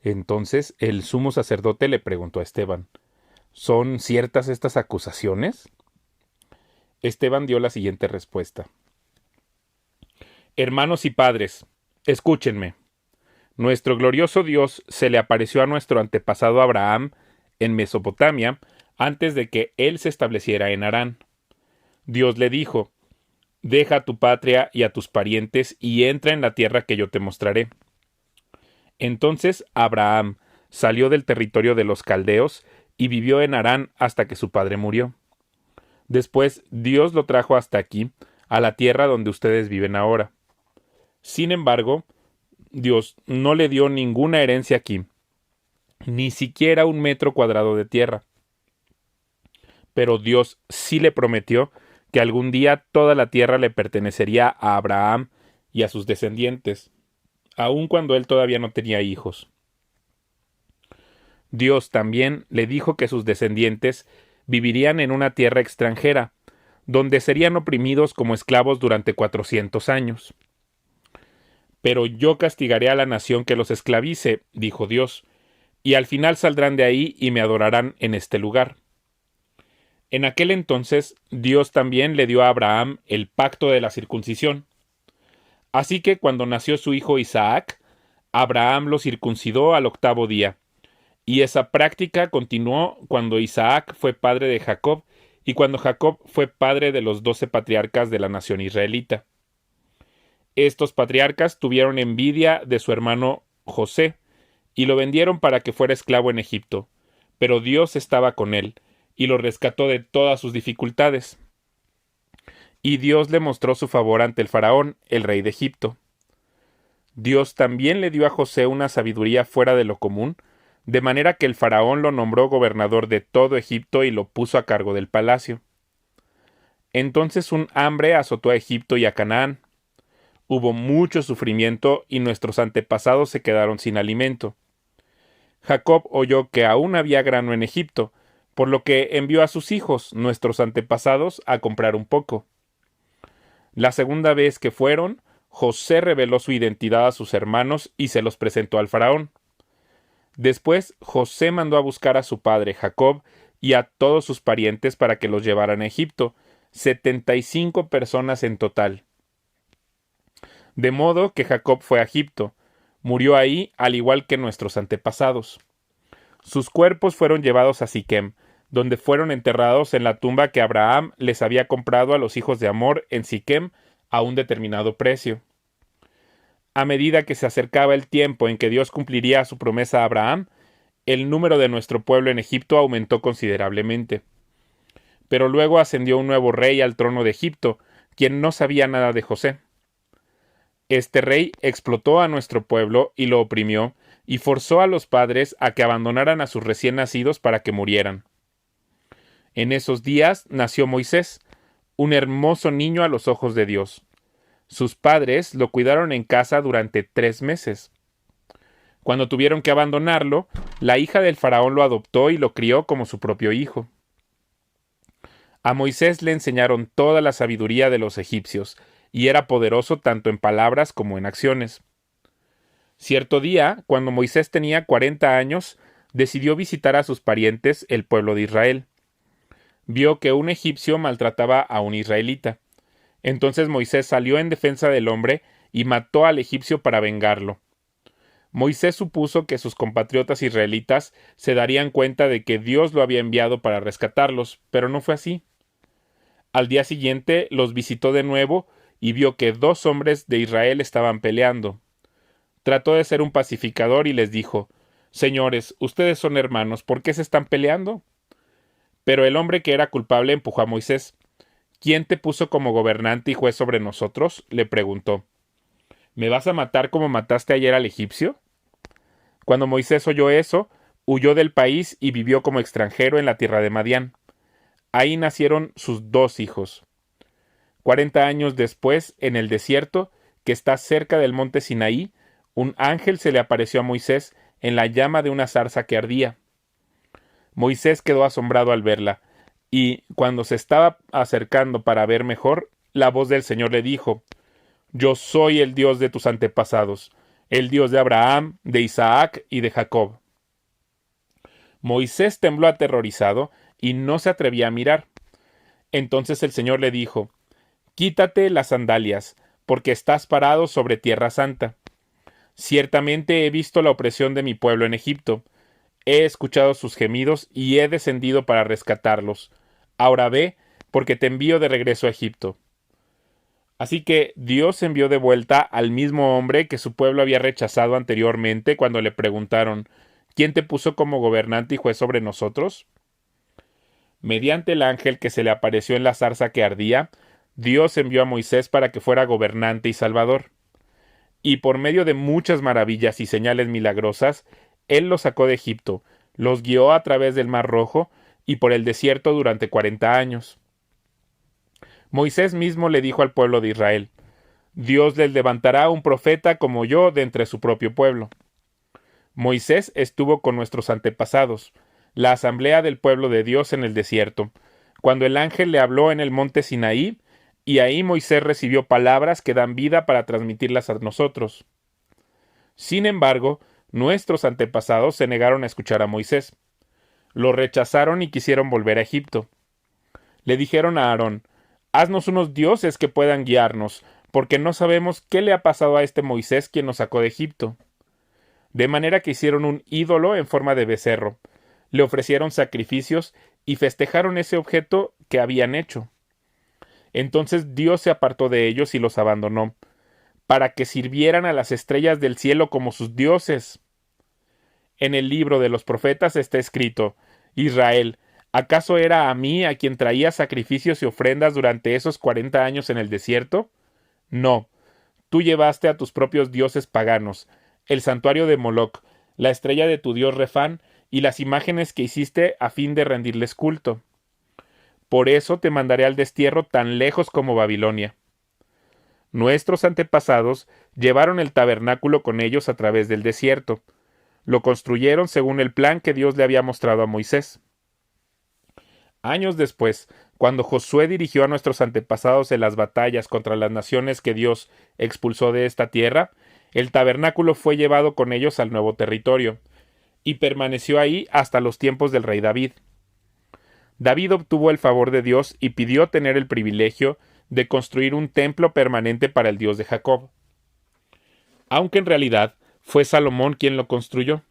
Entonces el sumo sacerdote le preguntó a Esteban: ¿Son ciertas estas acusaciones? Esteban dio la siguiente respuesta: Hermanos y padres, escúchenme. Nuestro glorioso Dios se le apareció a nuestro antepasado Abraham en Mesopotamia antes de que él se estableciera en Harán. Dios le dijo: Deja a tu patria y a tus parientes y entra en la tierra que yo te mostraré. Entonces Abraham salió del territorio de los caldeos y vivió en Harán hasta que su padre murió. Después Dios lo trajo hasta aquí, a la tierra donde ustedes viven ahora. Sin embargo, Dios no le dio ninguna herencia aquí, ni siquiera 1 metro cuadrado de tierra. Pero Dios sí le prometió que algún día toda la tierra le pertenecería a Abraham y a sus descendientes, aun cuando él todavía no tenía hijos. Dios también le dijo que sus descendientes vivirían en una tierra extranjera, donde serían oprimidos como esclavos durante 400 años. Pero yo castigaré a la nación que los esclavice, dijo Dios, y al final saldrán de ahí y me adorarán en este lugar. En aquel entonces, Dios también le dio a Abraham el pacto de la circuncisión. Así que cuando nació su hijo Isaac, Abraham lo circuncidó al 8º día, y esa práctica continuó cuando Isaac fue padre de Jacob y cuando Jacob fue padre de los 12 patriarcas de la nación israelita. Estos patriarcas tuvieron envidia de su hermano José y lo vendieron para que fuera esclavo en Egipto, pero Dios estaba con él y lo rescató de todas sus dificultades. Y Dios le mostró su favor ante el faraón, el rey de Egipto. Dios también le dio a José una sabiduría fuera de lo común, de manera que el faraón lo nombró gobernador de todo Egipto y lo puso a cargo del palacio. Entonces un hambre azotó a Egipto y a Canaán. Hubo mucho sufrimiento y nuestros antepasados se quedaron sin alimento. Jacob oyó que aún había grano en Egipto, por lo que envió a sus hijos, nuestros antepasados, a comprar un poco. La segunda vez que fueron, José reveló su identidad a sus hermanos y se los presentó al faraón. Después, José mandó a buscar a su padre Jacob y a todos sus parientes para que los llevaran a Egipto, 75 personas en total. De modo que Jacob fue a Egipto, murió ahí al igual que nuestros antepasados. Sus cuerpos fueron llevados a Siquem, donde fueron enterrados en la tumba que Abraham les había comprado a los hijos de Hamor en Siquem a un determinado precio. A medida que se acercaba el tiempo en que Dios cumpliría su promesa a Abraham, el número de nuestro pueblo en Egipto aumentó considerablemente. Pero luego ascendió un nuevo rey al trono de Egipto, quien no sabía nada de José. Este rey explotó a nuestro pueblo y lo oprimió, y forzó a los padres a que abandonaran a sus recién nacidos para que murieran. En esos días nació Moisés, un hermoso niño a los ojos de Dios. Sus padres lo cuidaron en casa durante 3 meses. Cuando tuvieron que abandonarlo, la hija del faraón lo adoptó y lo crió como su propio hijo. A Moisés le enseñaron toda la sabiduría de los egipcios, y era poderoso tanto en palabras como en acciones. Cierto día, cuando Moisés tenía 40 años, decidió visitar a sus parientes, el pueblo de Israel. Vio que un egipcio maltrataba a un israelita. Entonces Moisés salió en defensa del hombre y mató al egipcio para vengarlo. Moisés supuso que sus compatriotas israelitas se darían cuenta de que Dios lo había enviado para rescatarlos, pero no fue así. Al día siguiente los visitó de nuevo y vio que 2 hombres de Israel estaban peleando. Trató de ser un pacificador y les dijo: «Señores, ustedes son hermanos, ¿por qué se están peleando?». Pero el hombre que era culpable empujó a Moisés. «¿Quién te puso como gobernante y juez sobre nosotros?», le preguntó. «¿Me vas a matar como mataste ayer al egipcio?». Cuando Moisés oyó eso, huyó del país y vivió como extranjero en la tierra de Madián. Ahí nacieron sus 2 hijos. 40 años después, en el desierto, que está cerca del monte Sinaí, un ángel se le apareció a Moisés en la llama de una zarza que ardía. Moisés quedó asombrado al verla, y cuando se estaba acercando para ver mejor, la voz del Señor le dijo: «Yo soy el Dios de tus antepasados. el Dios de Abraham, de Isaac y de Jacob. Moisés tembló aterrorizado y no se atrevía a mirar. Entonces el Señor le dijo: Quítate las sandalias, porque estás parado sobre tierra santa. Ciertamente he visto la opresión de mi pueblo en Egipto. He escuchado sus gemidos y he descendido para rescatarlos. Ahora ve, porque te envío de regreso a Egipto. Así que Dios envió de vuelta al mismo hombre que su pueblo había rechazado anteriormente cuando le preguntaron: ¿Quién te puso como gobernante y juez sobre nosotros? Mediante el ángel que se le apareció en la zarza que ardía, Dios envió a Moisés para que fuera gobernante y salvador. Y por medio de muchas maravillas y señales milagrosas, él los sacó de Egipto, los guió a través del Mar Rojo y por el desierto durante 40 años. Moisés mismo le dijo al pueblo de Israel: Dios les levantará un profeta como yo de entre su propio pueblo. Moisés estuvo con nuestros antepasados, la asamblea del pueblo de Dios en el desierto, cuando el ángel le habló en el monte Sinaí, y ahí Moisés recibió palabras que dan vida para transmitirlas a nosotros. Sin embargo, nuestros antepasados se negaron a escuchar a Moisés. Lo rechazaron y quisieron volver a Egipto. Le dijeron a Aarón: Haznos unos dioses que puedan guiarnos, porque no sabemos qué le ha pasado a este Moisés quien nos sacó de Egipto. De manera que hicieron un ídolo en forma de becerro, le ofrecieron sacrificios y festejaron ese objeto que habían hecho. Entonces Dios se apartó de ellos y los abandonó, para que sirvieran a las estrellas del cielo como sus dioses. En el libro de los profetas está escrito: Israel, ¿acaso era a mí a quien traía sacrificios y ofrendas durante esos 40 años en el desierto? No, tú llevaste a tus propios dioses paganos, el santuario de Moloc, la estrella de tu dios Refán, y las imágenes que hiciste a fin de rendirles culto. Por eso te mandaré al destierro tan lejos como Babilonia. Nuestros antepasados llevaron el tabernáculo con ellos a través del desierto. Lo construyeron según el plan que Dios le había mostrado a Moisés. Años después, cuando Josué dirigió a nuestros antepasados en las batallas contra las naciones que Dios expulsó de esta tierra, el tabernáculo fue llevado con ellos al nuevo territorio, y permaneció ahí hasta los tiempos del rey David. David obtuvo el favor de Dios y pidió tener el privilegio de construir un templo permanente para el Dios de Jacob. Aunque en realidad fue Salomón quien lo construyó.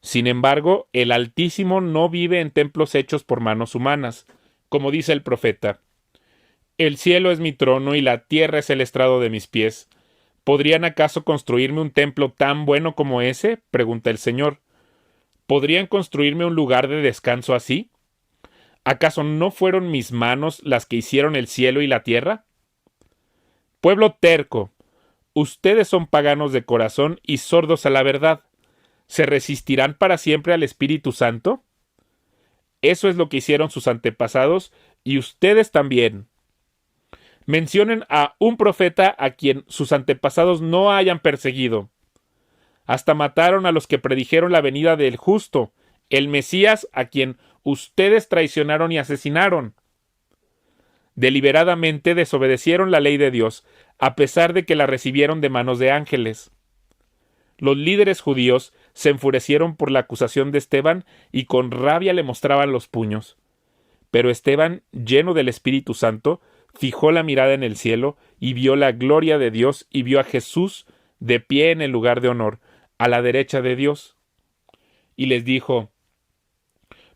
Sin embargo, el Altísimo no vive en templos hechos por manos humanas, como dice el profeta: El cielo es mi trono y la tierra es el estrado de mis pies. ¿Podrían acaso construirme un templo tan bueno como ese?, pregunta el Señor. ¿Podrían construirme un lugar de descanso así? ¿Acaso no fueron mis manos las que hicieron el cielo y la tierra? Pueblo terco, ustedes son paganos de corazón y sordos a la verdad. ¿Se resistirán para siempre al Espíritu Santo? Eso es lo que hicieron sus antepasados y ustedes también. Mencionen a un profeta a quien sus antepasados no hayan perseguido. Hasta mataron a los que predijeron la venida del justo, el Mesías, a quien ustedes traicionaron y asesinaron. Deliberadamente desobedecieron la ley de Dios, a pesar de que la recibieron de manos de ángeles. Los líderes judíos se enfurecieron por la acusación de Esteban y con rabia le mostraban los puños. Pero Esteban, lleno del Espíritu Santo, fijó la mirada en el cielo y vio la gloria de Dios y vio a Jesús de pie en el lugar de honor, a la derecha de Dios. Y les dijo: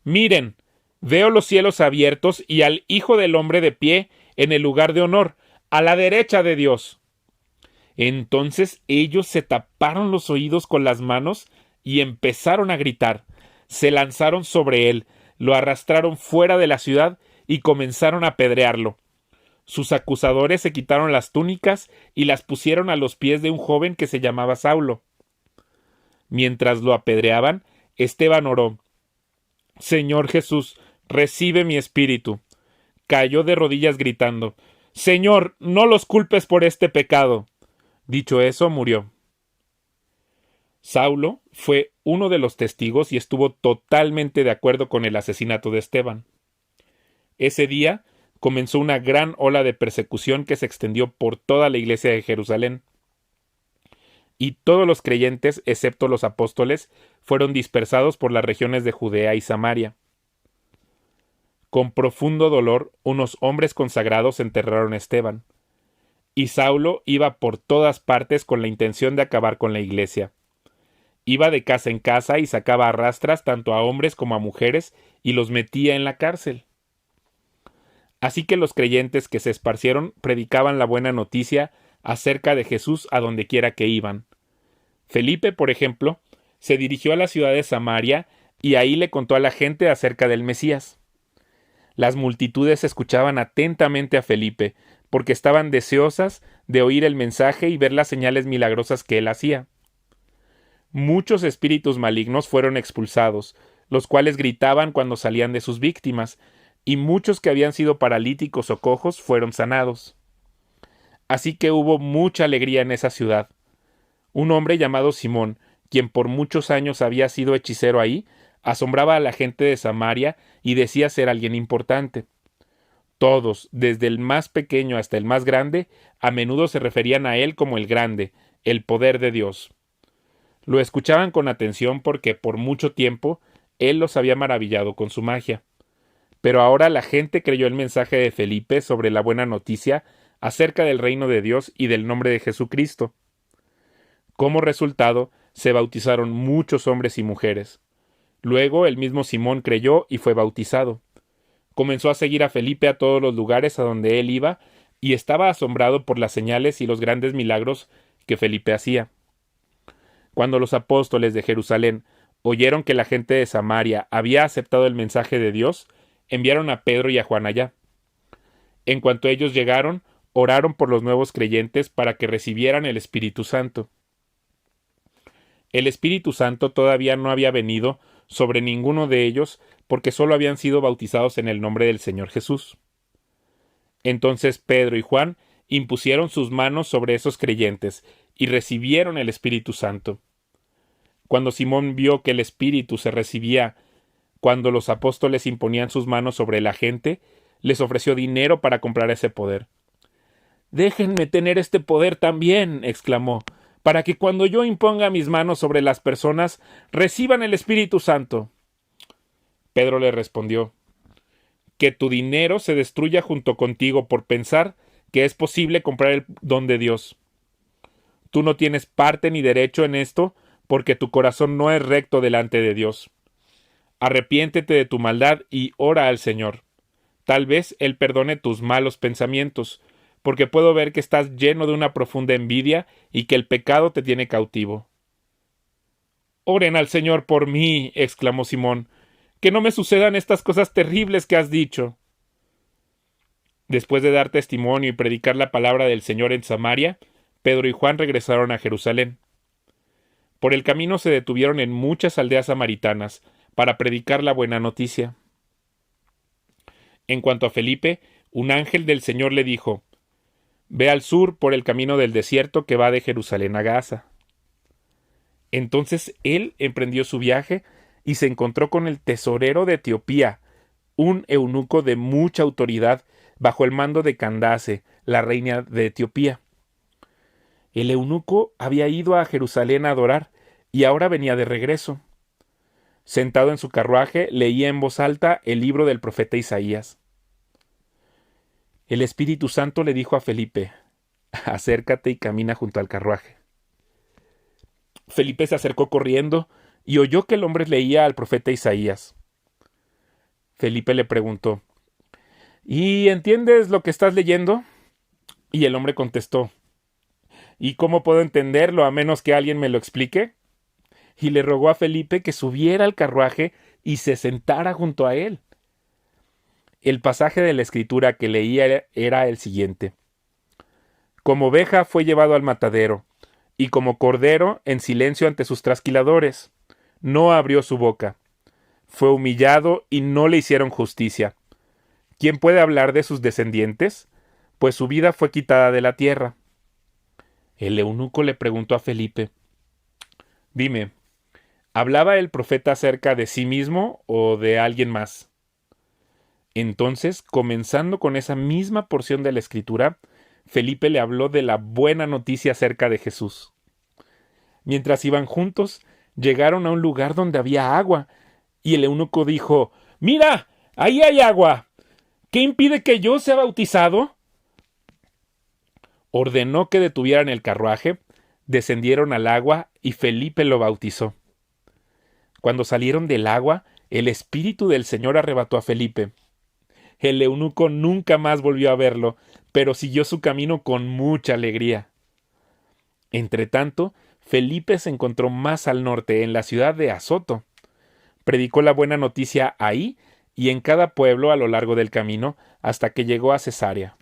Miren, veo los cielos abiertos y al Hijo del Hombre de pie en el lugar de honor, a la derecha de Dios. Entonces ellos se taparon los oídos con las manos y empezaron a gritar. Se lanzaron sobre él, lo arrastraron fuera de la ciudad y comenzaron a apedrearlo. Sus acusadores se quitaron las túnicas y las pusieron a los pies de un joven que se llamaba Saulo. Mientras lo apedreaban, Esteban oró: Señor Jesús, recibe mi espíritu. Cayó de rodillas gritando: Señor, no los culpes por este pecado. Dicho eso, murió. Saulo fue uno de los testigos y estuvo totalmente de acuerdo con el asesinato de Esteban. Ese día comenzó una gran ola de persecución que se extendió por toda la iglesia de Jerusalén. y todos los creyentes, excepto los apóstoles, fueron dispersados por las regiones de Judea y Samaria. Con profundo dolor, unos hombres consagrados enterraron a Esteban, y Saulo iba por todas partes con la intención de acabar con la iglesia. Iba de casa en casa y sacaba a rastras tanto a hombres como a mujeres y los metía en la cárcel. Así que los creyentes que se esparcieron predicaban la buena noticia acerca de Jesús a donde quiera que iban. Felipe, por ejemplo, se dirigió a la ciudad de Samaria y ahí le contó a la gente acerca del Mesías. Las multitudes escuchaban atentamente a Felipe, porque estaban deseosas de oír el mensaje y ver las señales milagrosas que él hacía. Muchos espíritus malignos fueron expulsados, los cuales gritaban cuando salían de sus víctimas, y muchos que habían sido paralíticos o cojos fueron sanados. Así que hubo mucha alegría en esa ciudad. Un hombre llamado Simón, quien por muchos años había sido hechicero ahí, asombraba a la gente de Samaria y decía ser alguien importante. Todos, desde el más pequeño hasta el más grande, a menudo se referían a él como el grande, el poder de Dios. Lo escuchaban con atención porque por mucho tiempo él los había maravillado con su magia. Pero ahora la gente creyó el mensaje de Felipe sobre la buena noticia acerca del reino de Dios y del nombre de Jesucristo. Como resultado, se bautizaron muchos hombres y mujeres. Luego el mismo Simón creyó y fue bautizado. Comenzó a seguir a Felipe a todos los lugares a donde él iba y estaba asombrado por las señales y los grandes milagros que Felipe hacía. Cuando los apóstoles de Jerusalén oyeron que la gente de Samaria había aceptado el mensaje de Dios, enviaron a Pedro y a Juan allá. En cuanto ellos llegaron, oraron por los nuevos creyentes para que recibieran el Espíritu Santo. El Espíritu Santo todavía no había venido sobre ninguno de ellos porque solo habían sido bautizados en el nombre del Señor Jesús. Entonces Pedro y Juan impusieron sus manos sobre esos creyentes y recibieron el Espíritu Santo. Cuando Simón vio que el Espíritu se recibía cuando los apóstoles imponían sus manos sobre la gente, les ofreció dinero para comprar ese poder. «Déjenme tener este poder también», exclamó, «para que cuando yo imponga mis manos sobre las personas, reciban el Espíritu Santo». Pedro le respondió, «Que tu dinero se destruya junto contigo por pensar que es posible comprar el don de Dios. Tú no tienes parte ni derecho en esto, porque tu corazón no es recto delante de Dios. Arrepiéntete de tu maldad y ora al Señor. Tal vez Él perdone tus malos pensamientos, porque puedo ver que estás lleno de una profunda envidia y que el pecado te tiene cautivo». «Oren al Señor por mí», exclamó Simón, «que no me sucedan estas cosas terribles que has dicho». Después de dar testimonio y predicar la palabra del Señor en Samaria, Pedro y Juan regresaron a Jerusalén. Por el camino se detuvieron en muchas aldeas samaritanas para predicar la buena noticia. En cuanto a Felipe, un ángel del Señor le dijo, «Ve al sur por el camino del desierto que va de Jerusalén a Gaza». Entonces él emprendió su viaje y se encontró con el tesorero de Etiopía, un eunuco de mucha autoridad bajo el mando de Candace, la reina de Etiopía. El eunuco había ido a Jerusalén a adorar y ahora venía de regreso. Sentado en su carruaje, leía en voz alta el libro del profeta Isaías. El Espíritu Santo le dijo a Felipe, «Acércate y camina junto al carruaje». Felipe se acercó corriendo y oyó que el hombre leía al profeta Isaías. Felipe le preguntó, «¿Y entiendes lo que estás leyendo?» Y el hombre contestó, «¿Y cómo puedo entenderlo a menos que alguien me lo explique?» Y le rogó a Felipe que subiera al carruaje y se sentara junto a él. El pasaje de la Escritura que leía era el siguiente: «Como oveja fue llevado al matadero, y como cordero en silencio ante sus trasquiladores. No abrió su boca. Fue humillado y no le hicieron justicia. ¿Quién puede hablar de sus descendientes? Pues su vida fue quitada de la tierra». El eunuco le preguntó a Felipe, «Dime, ¿hablaba el profeta acerca de sí mismo o de alguien más?» Entonces, comenzando con esa misma porción de la Escritura, Felipe le habló de la buena noticia acerca de Jesús. Mientras iban juntos, llegaron a un lugar donde había agua, y el eunuco dijo: «¡Mira! ¡Ahí hay agua! ¿Qué impide que yo sea bautizado?». Ordenó que detuvieran el carruaje, descendieron al agua y Felipe lo bautizó. Cuando salieron del agua, el Espíritu del Señor arrebató a Felipe. El eunuco nunca más volvió a verlo, pero siguió su camino con mucha alegría. Entretanto, Felipe se encontró más al norte, en la ciudad de Azoto. Predicó la buena noticia ahí y en cada pueblo a lo largo del camino, hasta que llegó a Cesarea.